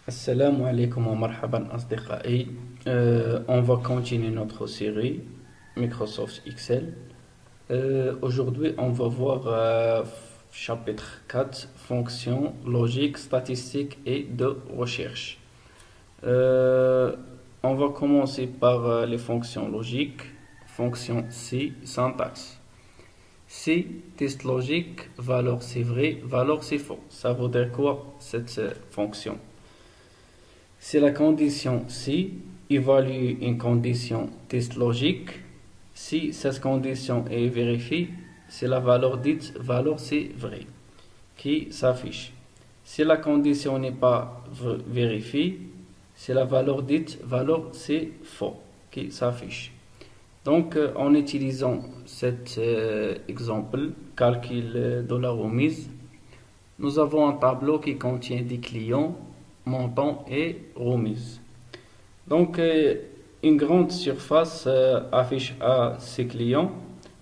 Assalamu alaikum wa marhaban asdiqai. On va continuer notre série Microsoft Excel. Aujourd'hui, on va voir chapitre 4, fonctions, logique, statistique et de recherche. Euh, on va commencer par les fonctions logiques. Fonction C, syntaxe. C, test logique, valeur c'est vrai, valeur c'est faux. Ça veut dire quoi cette fonction? C'est la condition si évalue une condition test logique. Si cette condition est vérifiée, c'est la valeur dite valeur c'est vrai qui s'affiche. Si la condition n'est pas vérifiée, c'est la valeur dite valeur c'est faux qui s'affiche. Donc, en utilisant cet exemple, calcul de la remise, nous avons un tableau qui contient des clients, montant et remise. Donc, une grande surface affiche à ses clients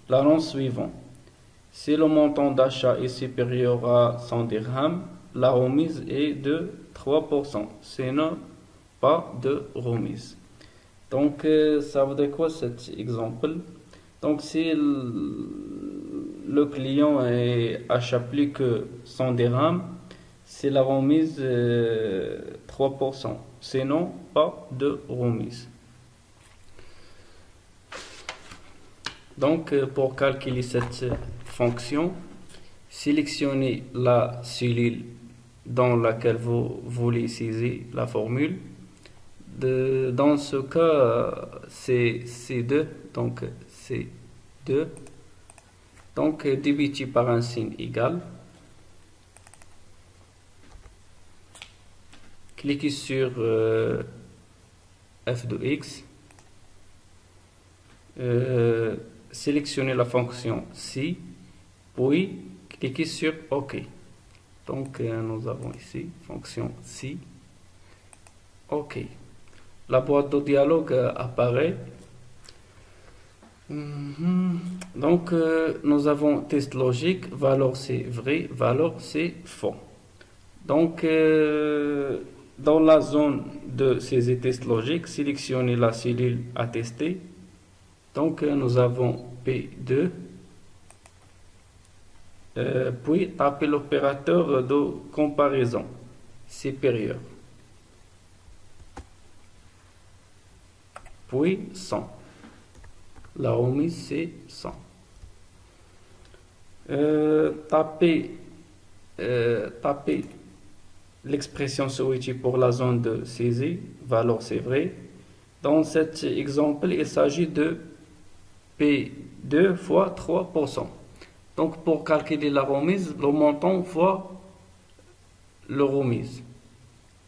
la rang suivant. Si le montant d'achat est supérieur à 100 dirhams, la remise est de 3%. Sinon, pas de remise. Donc, ça veut dire quoi cet exemple? Donc, si le client achète plus que 100 dirhams, c'est la remise 3%. Sinon, pas de remise. Donc, pour calculer cette fonction, sélectionnez la cellule dans laquelle vous voulez saisir la formule. Dans ce cas, c'est C2, donc C2. Donc, divisé par un signe égal. Cliquez sur f de x. Sélectionnez la fonction si, puis cliquez sur OK. Donc, nous avons ici fonction si. OK. La boîte de dialogue apparaît. Donc, nous avons test logique, valeur c'est vrai, valeur c'est faux. Donc, dans la zone de ces tests logiques, sélectionnez la cellule à tester. Donc, nous avons P2. Puis, tapez l'opérateur de comparaison supérieur. Puis 100. La remise c'est 100. Tapez l'expression souhaitée pour la zone de saisie, valeur c'est vrai. Dans cet exemple, il s'agit de P2 fois 3%. Donc pour calculer la remise, le montant fois le remise.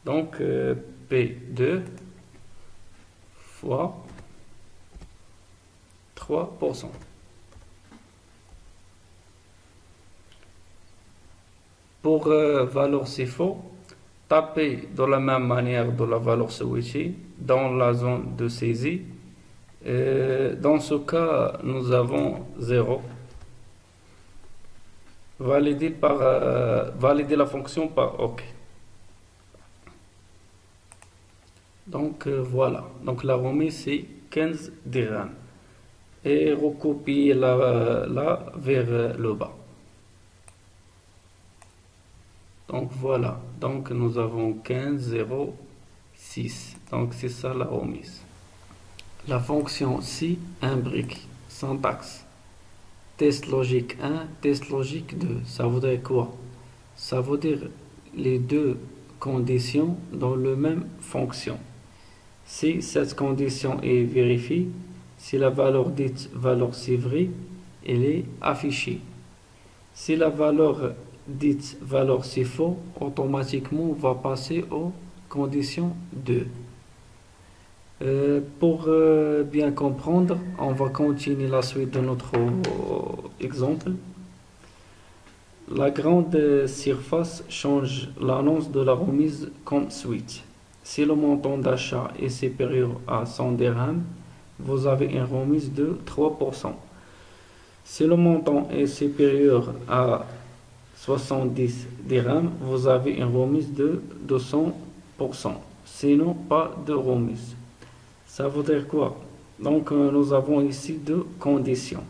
Donc P2 fois 3%. Pour valeur c'est faux, tapez de la même manière de la valeur souhaitée dans la zone de saisie. Dans ce cas, nous avons 0. Valider la fonction par OK. Donc voilà. Donc la remise c'est 15 dirhams. Et recopier là vers le bas. Donc voilà. Donc nous avons 15,06. Donc c'est ça la remise. La fonction si imbrique syntaxe. Test logique 1, test logique 2. Ça veut dire quoi? Ça veut dire les deux conditions dans la même fonction. Si cette condition est vérifiée, si la valeur dite valeur c'est vrai, elle est affichée. Si la valeur dite valeur c'est faux, automatiquement on va passer aux conditions 2. Pour bien comprendre, on va continuer la suite de notre exemple. La grande surface change l'annonce de la remise comme suite. Si le montant d'achat est supérieur à 100 dirhams, vous avez une remise de 3%. Si le montant est supérieur à 70 dirhams, vous avez une remise de 200%. sinon pas de remise. Ça veut dire quoi? Donc nous avons ici deux conditions.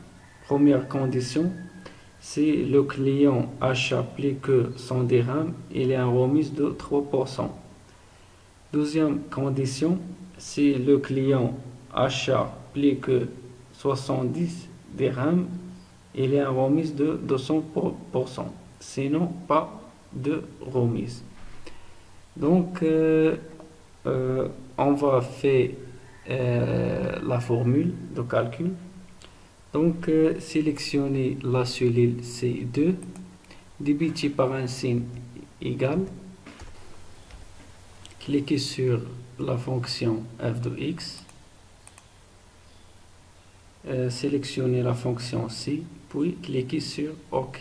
Première condition, si le client achète plus que 100 dirhams, il y a une remise de 3%. Deuxième condition, si le client achète plus que 70 dirhams, il y a une remise de 200%. Sinon, pas de remise. Donc, on va faire la formule de calcul. Donc, sélectionnez la cellule C2, divisé par un signe égal. Cliquez sur la fonction f de x. Sélectionnez la fonction C, puis cliquez sur OK.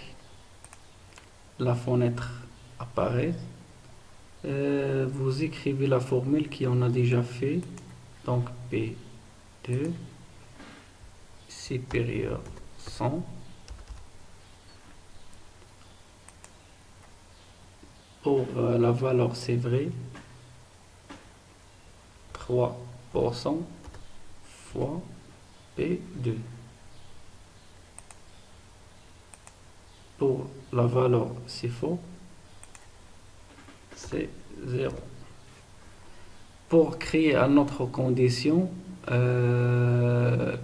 La fenêtre apparaît. Vous écrivez la formule qu'on a déjà fait. Donc P2 supérieur 100 pour la valeur c'est vrai 3% fois P2. Pour la valeur c'est faux, c'est 0. Pour créer une autre condition,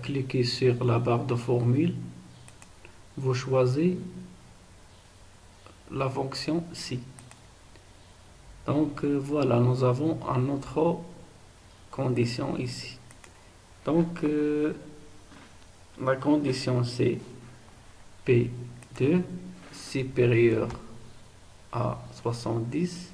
cliquez sur la barre de formule, vous choisissez la fonction si. Donc voilà, nous avons une autre condition ici. Donc la condition c'est P2 supérieur à 70.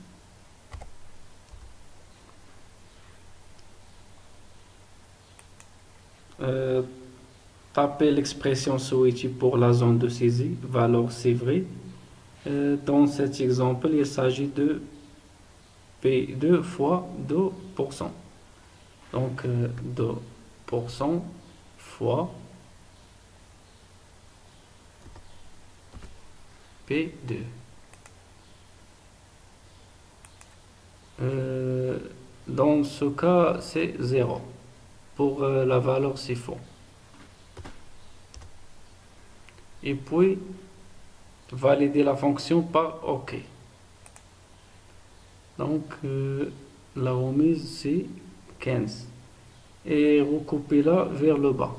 Tapez l'expression souhaitée pour la zone de saisie, valeur c'est vrai. Dans cet exemple, il s'agit de P2 fois 2%. Donc 2% fois P2. Dans ce cas, c'est 0. Pour la valeur, c'est faux. Et puis, valider la fonction par OK. Donc, la remise, c'est 15. Et recoupez-la vers le bas.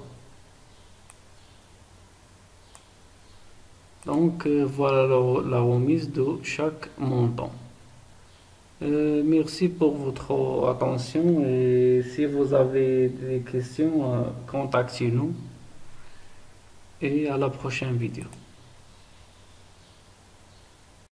Donc, voilà la remise de chaque montant. Merci pour votre attention et si vous avez des questions, contactez-nous et à la prochaine vidéo.